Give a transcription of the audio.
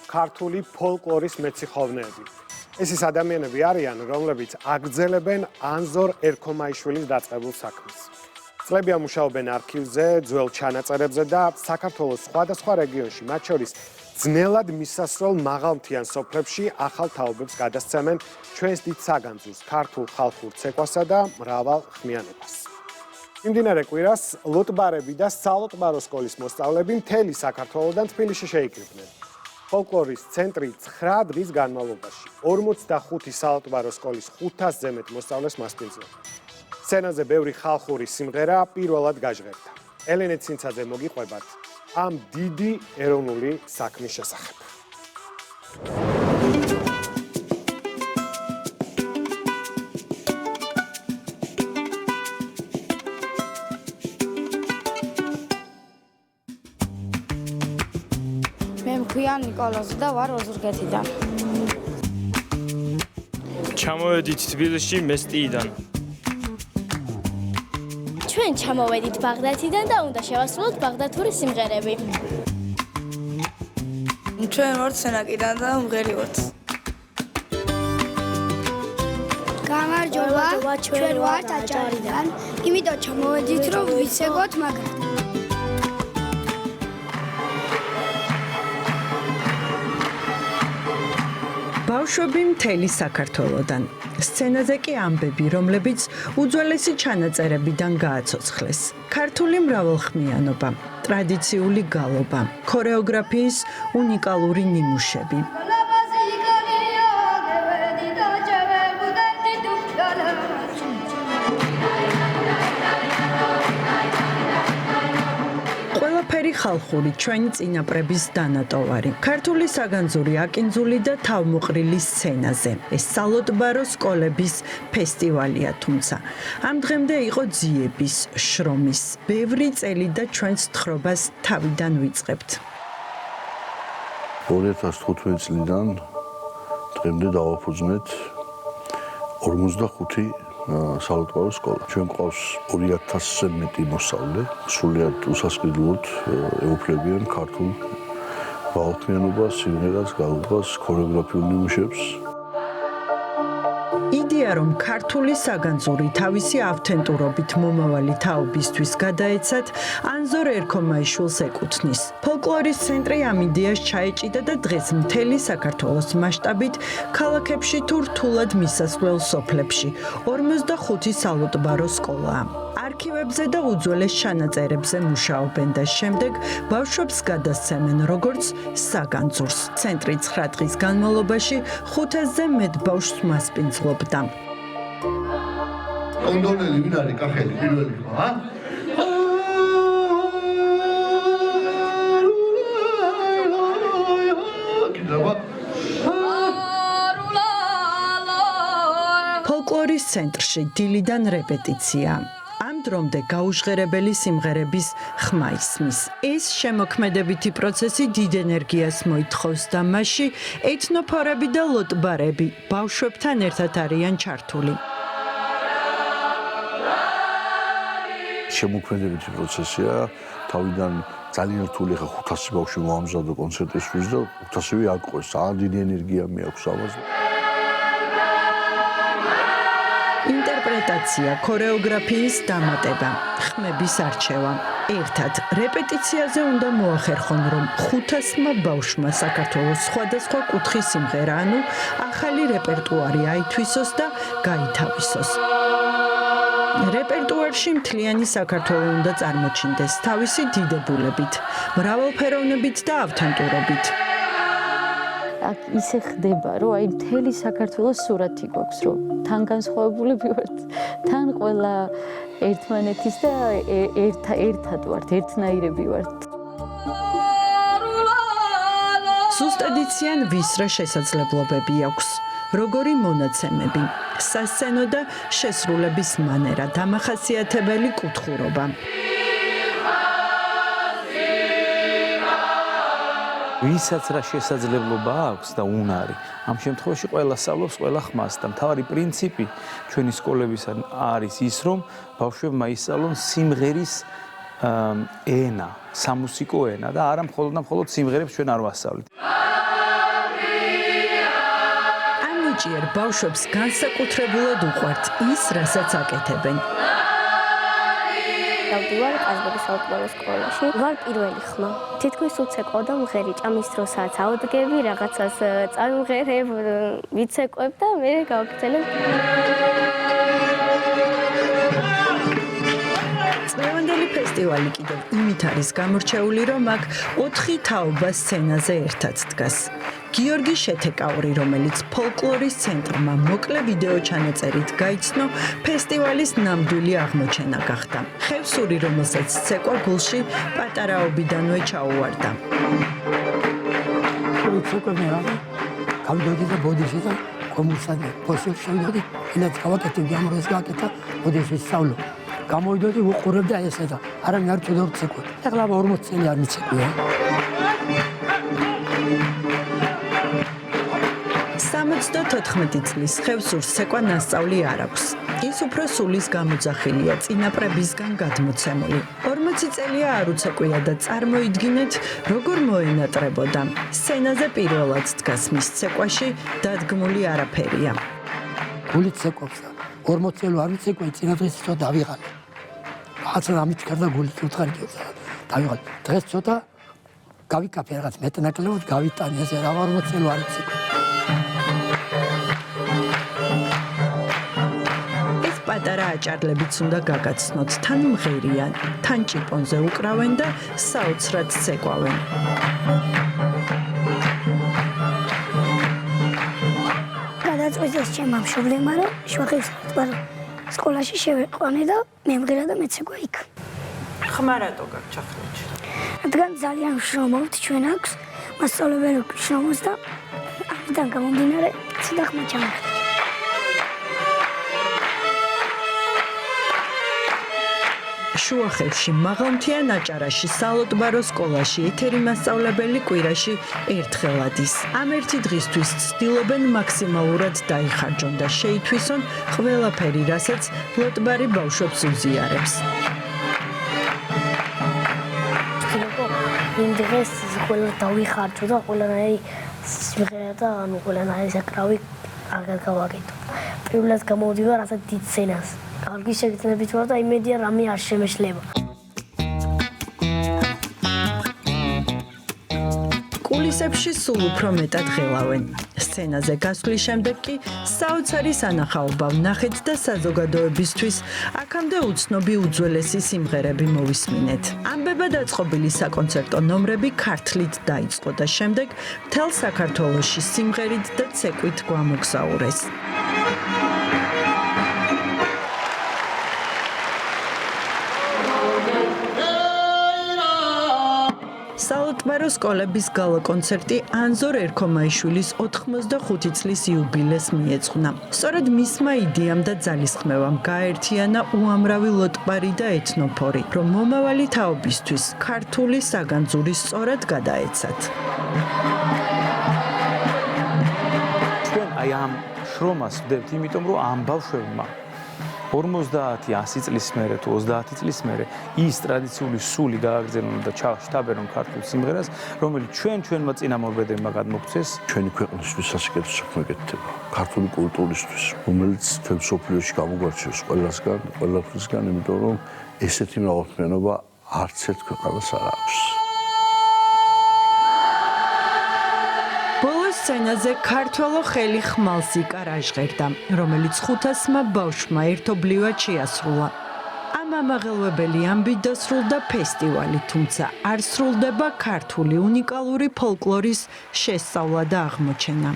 ქართული ფოლკლორის მეციხოვნეები. ეს ის ადამიანები არიან, რომლებიც აგრძელებენ ანზორ ერქომაიშვილის დაწყებულ საქმეს. წლებია მუშაობენ არქივზე, ძველ ჩანაწერებზე და საქართველოს სხვადასხვა რეგიონში, მათ შორის ძნელად მისასროლ მაღალმთიან სოფლებში ახალ თაობებს გადასცემენ ჩვენს დიდ საგანძურს, ქართულ ხალხურ ცეკვასა და მრავალ ხმიანობას. მიმდინარე კვირას ლოტბარები და სალოტბარო სკოლის მოსწავლეები მთელი საქართველოდან თბილისში შეიკრიბნენ. ფოლკლორის ცენტრი 9 დღის განმავლობაში 45 სალოტბარო სკოლის 500-ზე მეტ მოსწავლეს მასპინძლობდა. სცენაზე ბევრი ხალხური სიმღერა პირველად გაჟღერდა. ელენე ცინცაძე მოგიყვებათ ამ დიდი ეროვნული საქმის შესახებ. მე მქვია ნიკოლოზი და ვარ ოზურგეთიდან. ჩამოვედით თბილისში მესტიიდან. ჩვენ ჩამოვედით ბაღდათიდან და უნდა შევასრულოთ ბაღდათური სიმღერები. ჩვენ ვართ სენაკიდან და მღერი ვართ. გამარჯობა, ჩვენ ვართ აჭარიდან, იმიტომ ჩამოვედით რომ ვიცეგოთ მაგრამ ბავშვები მთელი საქართველოდან. სცენაზე კი ამბები, რომლებიც უძველესი ჩანაწერებიდან გააცოცხლეს. ქართული მრავალხმიანობა, ტრადიციული გალობა, ქორეოგრაფიის უნიკალური ნიმუშები. ყველაფერი ხალხური ჩვენი წინაპრების დანატოვარი. ქართული საგანძური აკინძული და თავმოყრილი სცენაზე. ეს სალოტბარო სკოლების ფესტივალია, თუმცა ამ დღემდე იყო ძიების, შრომის, ბევრი წელი და ჩვენს თხრობას თავიდან ვიწყებთ. 2015 წლიდან დღემდე დავაფუძნეთ 45 სალოტბარო სკოლა. ჩვენ ყავს 2000-ზე მეტი მოსწავლე, სრულიად უსასყიდლოდ ეუფლებიან ქართულ მრავალხმიანობას, სიმღერას, გალობას, ქორეოგრაფიულ ნიმუშებს. იდეა, რომ ქართული საგანძური თავისი ავთენტურობით მომავალი თაობისთვის გადაეცათ, ანზორ ერქომაიშვილს ეკუთვნის. ფოლკლორის ცენტრი ამ იდეას ჩაეჭიდა და დღეს მთელი საქართველოს მასშტაბით ქალაქებში თუ რთულად მისასვლელ სოფლებში 45 სალოტბარო სკოლაა. არქივებზე და უძველეს ჩანაწერებზე მუშაობენ და შემდეგ ბავშვებს გადასცემენ როგორც საგანძურს. ცენტრი 9 დღის განმავლობაში 500-ზე მეტ ბავშვს მასპინძლობდა. კონდონელი ვინ არის კახელი პირველი ხო, ა? ფოლკლორის ცენტრში დილიდან რეპეტიცია. ამ დრომდე გაუჟღერებელი სიმღერების ხმა ისმის. ეს შემოქმედებითი პროცესი დიდ ენერგიას მოითხოვს და მასში ეთნოფორები და ლოტბარები ბავშვებთან ერთად არიან ჩართული. შემოქმედებითი პროცესია, თავიდან ძალიან რთული ხა 500 ბავშვი მოამზადო კონცერტისთვის და 500-ი აკვეს. ძალიან დიდი ენერგია მეაქვს ამას. ინტერპრეტაცია, ქორეოგრაფიის დამატება, ხმების არჩევა. ერთად რეპეტიციაზე უნდა მოახერხონ, რომ 500-მა ბავშვმა საქართველოს სხვადასხვა კუთხის სიმღერა, ანუ ახალი რეპერტუარი აითვისოს და გაითავისოს. რეპერტუარში მთლიანი საქართველო უნდა წარმოჩინდეს თავისი დიდებულებით, მრავალფეროვნებით და ავთენტურობით. აქ ისე ხდება, რომ აი მთელი საქართველოს სურათი გვაქვს, რომ თან განსხვავებულები ვართ, თან ყველა ერთმანეთის და ერთად ვართ, ერთნაირები ვართ. ზუსტად იციან ვის რა შესაძლებლობები აქვს, როგორი მონაცემები, სასცენო და შესრულების მანერა, დამახასიათებელი კუთხურობა. ვისაც რა შესაძლებლობა აქვს და უნარი, ამ შემთხვევაში ყველა სწავლობს, ყველა ხმას და მთავარი პრინციპი ჩვენი სკოლების არის ის, რომ ბავშვებმა ისწავლონ სიმღერის ენა, სამუსიკო ენა და არა მხოლოდ და მხოლოდ სიმღერებს ჩვენ არ ვასწავლით. ნიჭიერ ბავშვებს განსაკუთრებულად უყვართ ის, რასაც აკეთებენ. დავდივარ კაზბების საუკეთესო სკოლაში. ვარ პირველი ხმა. თითქმის უცეკვავ და მღერი ჭამის დროსაც ავდგები, რაღაცას წამღერებ, ვიცეკვებ და მე გავაგრძელებ. წლევანდელი ფესტივალი კიდევ იმით არის გამორჩეული, რომ აქ 4 თაობა სცენაზე ერთად დგას. გიორგი შეთეკაური, რომელიც ფოლკლორის ცენტრმა მოკლე ვიდეო ჩანაწერით გაიცნო, ფესტივალის ნამდვილი აღმოჩენა გახდა. ხევსური, რომელსაც ცეკვა გულში პატარაობიდანვე ჩაუვარდა. ცეკვები რა? გავდოდი და ბოდიში და კომუსადე. პოსილ შევიდოდი, ინაც გავაკეთე, გამროს გააკეთა, ბოდიში ვისწავლო. გამოვიდოდი, უყურებდა ესე და არავინ არ ცოდორ ცეკვა. ეხლა 40 წელი არ მიცეკვია. 74 წლის ხევსურს ცეკვა ნასწავლი არ აქვს. ის უფრო სულის გამოძახილია, წინაპრებისგან გადმოცემული. 40 წელია არ უცეკვია და წარმოიდგინეთ, როგორ მოენატრებოდა. სცენაზე პირველად დგას მის ცეკვაში დადგმული არაფერია. გული ცეკვავს და 40 წელი არ ვიცეკვი, წინადღეს ცოტა დავიღალე. რაღაცა ამიჩქარდა გული უთხარი გიოცა. დავიღალე. დღეს ცოტა გავიკაფე რაღაც მეტნაკლებად გავიტანი ესე რა 40 წელი არ ვიცეკვი. პატარა აჭარლებიც უნდა გაგაცნოთ, თან მღერიან, თან ჭიპონზე უკრავენ და საოცრად ცეკვავენ. გადაწყვიტეს ჩემმა მშობლებმა, რომ შვახის სკოლაში შევეყვანე და მე მღერა და მეცეკვა იქ. ხმა რატო გაქვს ჩახლეჩი? რადგან ძალიან შრომობთ ჩვენ აქვს, მასწავლებელი შრომობს და ამიტომ გამომდინარე, ცოტა ხმა ჩამოხდა. შუახევში მაღალმთიან აჭარაში სალოტბარო სკოლაში ეთერი მასწავლებელი კვირაში ერთხელ ადის. ამ ერთი დღისთვის ცდილობენ მაქსიმალურად დაიხარჯონ და შეითვისონ ყველაფერი, რასაც ლოტბარი ბავშვებს უზიარებს. იმ დღეს ყველა დავიხარჯო და ყველანაირი სიმღერა და ყველანაირი საკრავი კარგად გავაკეთო. პირველად გამოვდივარ ასეთ დიდ სცენას. კარგი შეგრძნებით ვარ და იმედია რამე არ შემეშლება. კულისებში სულ უფრო მეტად ღელავენ. სცენაზე გასვლის შემდეგ კი საოცარი სანახაობა ვნახეთ და საზოგადოებისთვის აქამდე უცნობი უძველესი სიმღერები მოვისმინეთ. ამბება დაწყობილი საკონცერტო ნომრები ქართლით დაიწყო და შემდეგ მთელ საქართველოში სიმღერით და ცეკვით გვამოგზაურეს. სალოტბარო სკოლების გალა კონცერტი ანზორ ერქომაიშვილის 85 წლის იუბილეს მიეძღვნა. სწორედ მისმა იდეამ და ძალისხმევამ გააერთიანა უამრავი ლოტბარი და ეთნოფორი, რომ მომავალი თაობისთვის ქართული საგანძური სწორად გადაეცათ. ჩვენ აი ამ შრომას ვდებთ, იმიტომ რომ ამ ბავშვებმა 50-100 წლის მერე თუ 30 წლის მერე ის ტრადიციული სული გააგრძელონ და ჩაშტაბერონ ქართულ სიმღერას, რომელიც ჩვენმა წინამორბედებმა გადმოგცეს. ჩვენი ქვეყნისთვის სასიკეთო საქმე გეთდება, ქართული კულტურისთვის, რომელიც მთელ მსოფლიოში გამოგვარჩევს ყველასგან, იმიტომ რომ ესეთი მრავალფეროვნება არც ერთ ქვეყანას არ აქვს. სცენაზე ქართველო ხელი ხმალსიკა რაჟღერდა, რომელიც 500-მა ბავშვმა ერთობლივად შეასრულა. ამ ამაღელვებელი ამბით დასრულდა ფესტივალი, თუმცა არ სრულდება ქართული უნიკალური ფოლკლორის შესწავლა და აღმოჩენა.